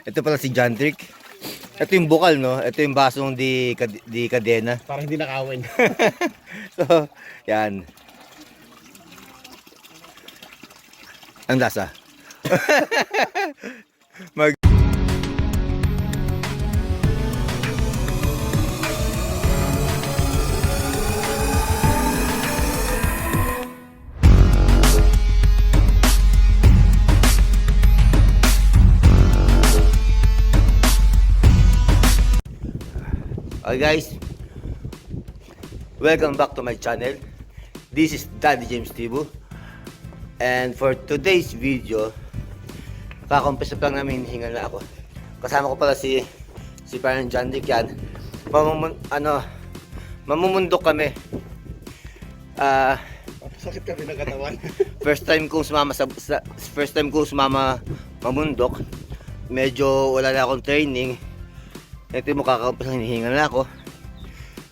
Ito pala si John Trick. Ito yung bukal, no? Ito yung basong di kadena. Parang hindi nakawin. So, yan. Ang lasa. Mag Hi guys, welcome back to my channel. This is Daddy James Tibu. And for today's video, kakumpisa lang namin, hingal na ako. Kasama ko pala si parang John Dick yan. Mamumundok kami. Sakit kami ng katawan. First time kong sumama mamundok. Medyo wala na akong training. Ito yung makakampisa, hinihingal na ako.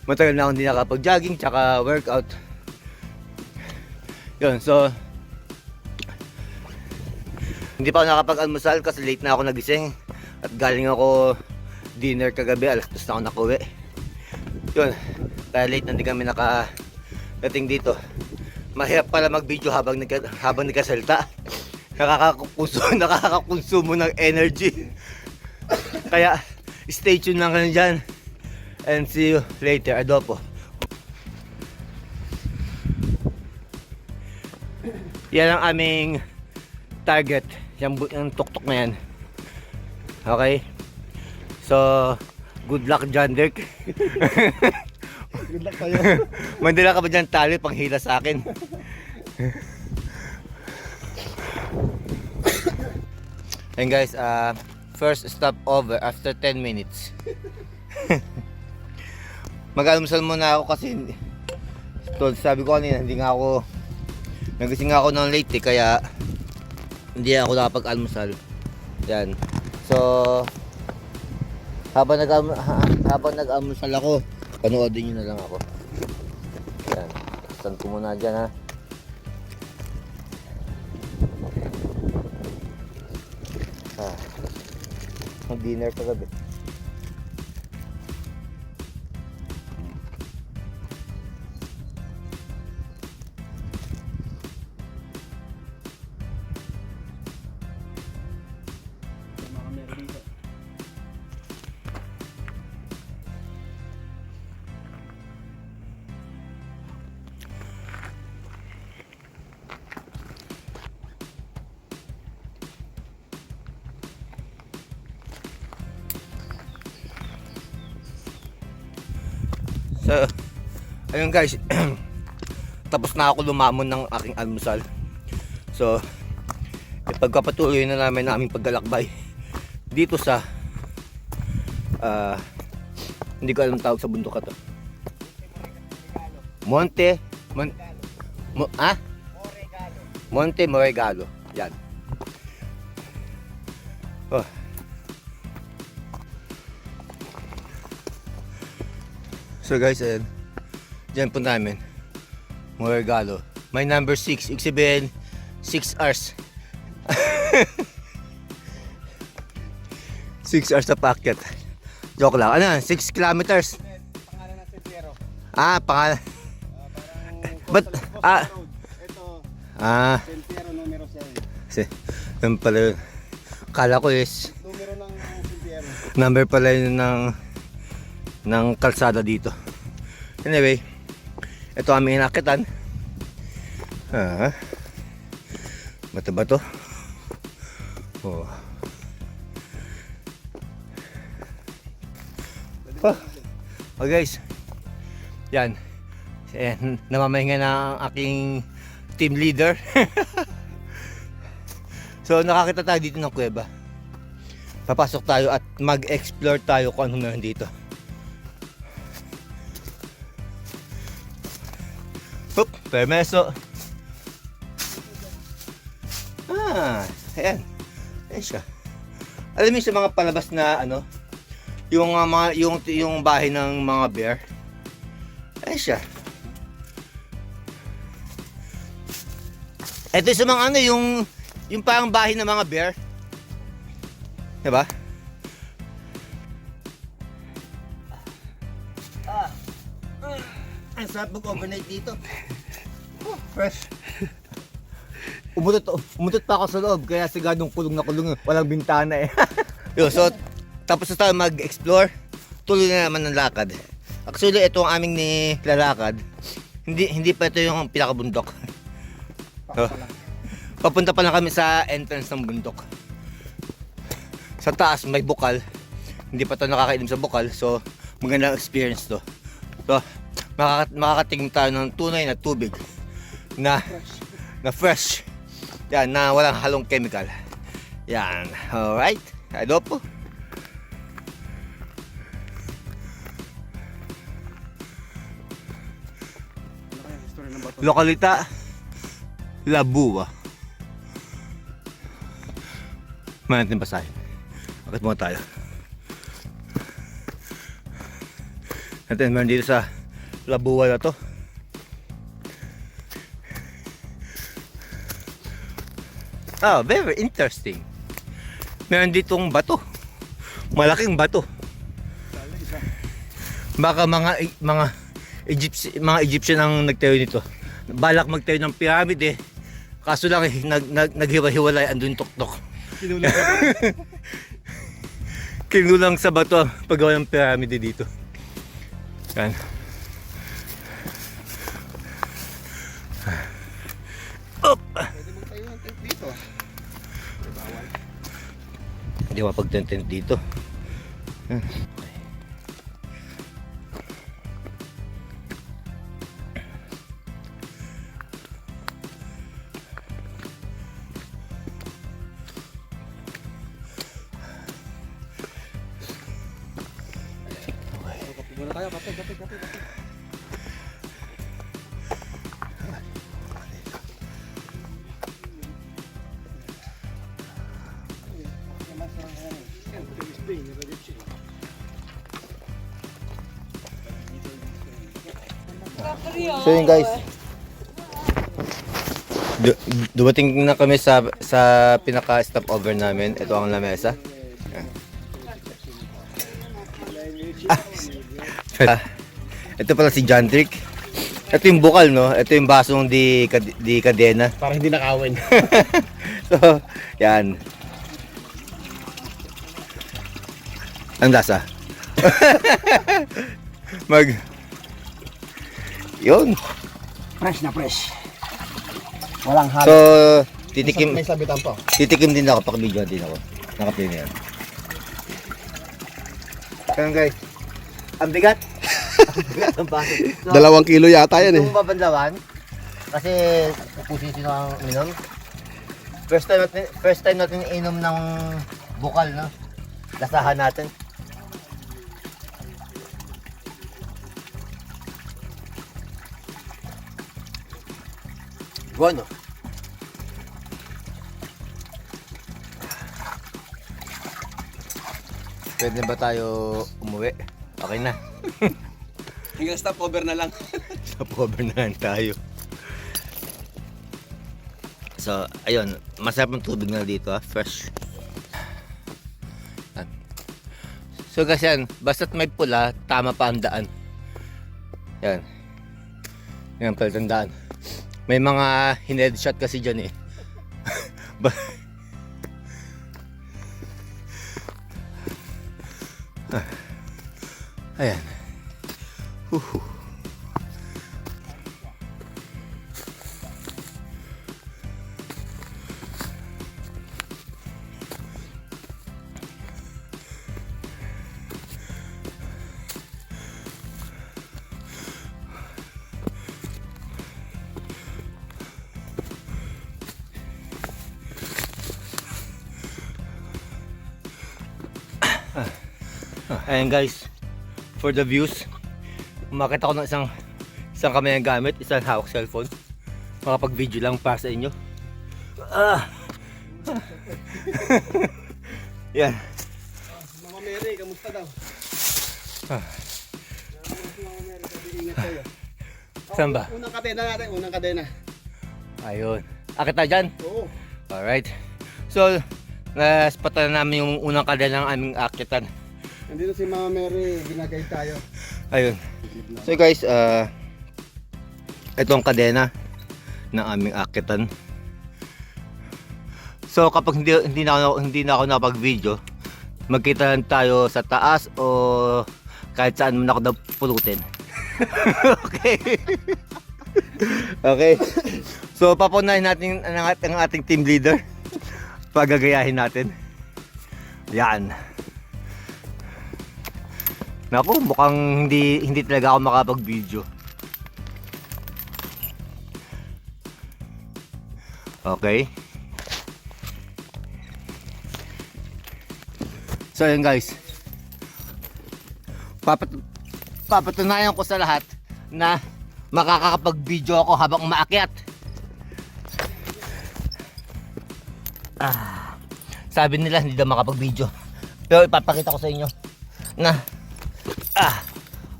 Matagal na akong hindi nakapag-jogging tsaka workout. Yun, so hindi pa ako nakapag-almusal kasi late na ako nagising. At galing ako dinner kagabi, alas 2 na ako nakuwi. Yun, kaya late na hindi kami nakadating dito. Mahirap pala mag-video habang nagkasalita. Nakakakonsumo ng energy. Kaya stay tuned lang kayo dyan. And see you later. Adobo. Yan ang aming target. Yung tuktok na yan. Okay? So, good luck, John Dirk. Good luck sa'yo. Mandala ka ba dyan tali pang hila sa akin? And guys, first stop over after 10 minutes. Mag-almusal muna ako kasi sabi ko kanina hindi nga ako nagising ako ng late kaya hindi ako nakapag-almusal. Yan. So habang nag-almusal ako, panoodin niyo na lang ako. Yan. Stand ko muna dyan ha. Mag-dinner kagabi. So, ayun guys, tapos na ako lumamon ng aking almusal. So, ipagpapatuloy na namin ang aming paglalakbay dito sa hindi ko alam tawag sa bundok ito. Monte Moregalo. Yan. Oh. So guys, ayan. Diyan po namin. Moregalo. May number 6. Ibig sabihin, 6 hours. 6 hours na packet. Joke lang. Ano yan? 6 kilometers. Pangalan ng Sentiero. Pangalan. But, But, ito, Sentiero numero 7. Yan pala yun. Kala ko is Numero ng Sentiero. number pala yun ng kalsada dito. Anyway, ito aming inakitan. Mata ba to? Oh. Oh guys, yan. Namamahinga na ang aking team leader. So nakakita tayo dito ng kuweba. Papasok tayo at mag-explore tayo kung ano meron dito. Hup, permeso. Ayan. Ayan siya. Alam mo sa mga palabas na ano, yung bahay ng mga bear. Ayan siya. Ito sa mga ano, yung parang bahay ng mga bear. Diba? Masarap mag-overnight dito. Oh, fresh. Umutot pa ako sa loob, kaya sigadong kulong na kulong, walang bintana eh. Yo, so, tapos na tayo mag-explore, tuloy na naman ng lakad. Actually, ito ang aming nilalakad. Hindi pa ito yung pinakabundok. So, papunta pa lang kami sa entrance ng bundok. Sa taas may bukal. Hindi pa ito nakakainom sa bukal, so magandang experience to. So, makakatingin tayo ng tunay na tubig na fresh. Yan, na walang halong chemical. Yan, alright. Adobo. Lokalita Labua. May natin basahin. Bakit muna tayo? Natin meron dito sa Labua na to. Ah, very interesting. Meron ditong bato. Malaking bato. Baka mga Egyptian ang nagtayo nito. Balak magtayo ng pyramid eh. Kaso lang naghiwa-hiwalay andun tuktok. Kinulang sa bato ang paggawa ng pyramid dito. Yan. Up! Pwede magtayo ng tent dito. Bawal. Hindi mapag-tent dito. Kape muna tayo, kape. So yun guys, dumating na kami sa pinaka stopover namin. Ito ang lamesa. Ito pala si John Trick. Ito yung bukal, no? Ito yung basong di kadena. Para hindi nakawin. So, yan. Ang lasa. Yun. Fresh na fresh. Walang halo. So, titikim May sabitan pa. din ako, paka-video din ako. Naka-play na yan. Kaya guys, ang bigat. Ang bigat ng baso. So, 2 kilo yata yan eh. itong babanlawan, kasi pupusin sino ang minom. First time natin inom ng bukal, no? Lasahan natin. Bueno. Pwede ba tayo umuwi? Okay na. Hanggang stopover na lang. Stopover na lang tayo. So, ayun. Masarap ang tubig na dito, ha? Fresh. Yan. So, guys, yan. Basta't may pula, tama pa ang daan. Yan. Yan pala ang daan. May mga headshot kasi dyan eh. Ayan. Ayan guys, for the views, umakit ako ng isang kamay ng gamit, isang hawak cellphone. Makapag-video lang para sa inyo. Yan. Mama Mary, kamusta daw? Mama Mary, sabi ingat kayo. Saan ba? Unang kadena natin, unang kadena. Ayun. Akit na dyan? Oo. Alright. So, naspatan na namin yung unang kadena ng aming akitan. Nandito si Mama Mary, binagay tayo. Ayun. So guys, Ito ang kadena ng aming akitan. So kapag hindi na ako napag-video, magkita lang tayo sa taas o kahit saan man ako napulutin. Okay. Okay. So papunahin natin ang ating team leader. Pagagayahin natin. Yan. Naku, mukhang hindi talaga ako makapag-video. Okay. So yun guys. Papatunayan ko sa lahat na makakapag-video ako habang umaakyat. Sabi nila hindi daw makapag-video. Pero ipapakita ko sa inyo na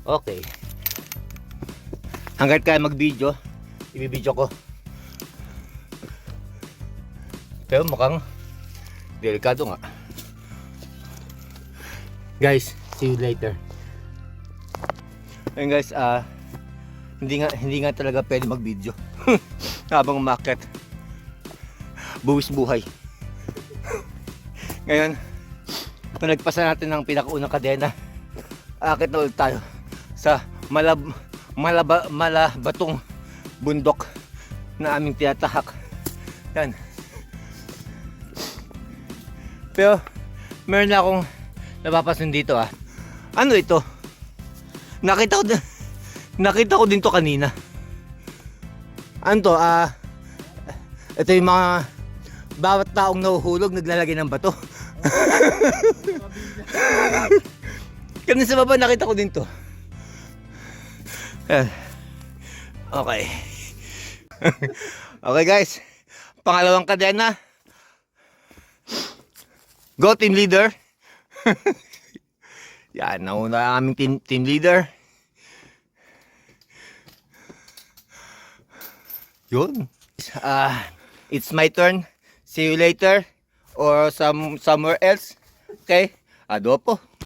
okay. Hanggat kaya mag-video, i-video ko. Pero mukhang delikado nga. Guys, see you later. Ayun guys, hindi nga talaga pwede mag-video habang umakyat. Buwis buhay. Ngayon, nagpasa natin ng pinakaunang kadena. Akit na ulit tayo sa malabatong bundok na aming tinatahak. Yan. Pero meron na akong napapasin dito Ano ito? Nakita ko din to kanina. Ano to? Ito yung mga bawat taong nahuhulog naglalagay ng bato. Kanina sa baba nakita ko din to. Okay. Okay guys. Pangalawang kadena. Go team leader. Yan, nauna ang aming team leader. Yun. It's my turn. See you later or somewhere else. Okay? Adopo.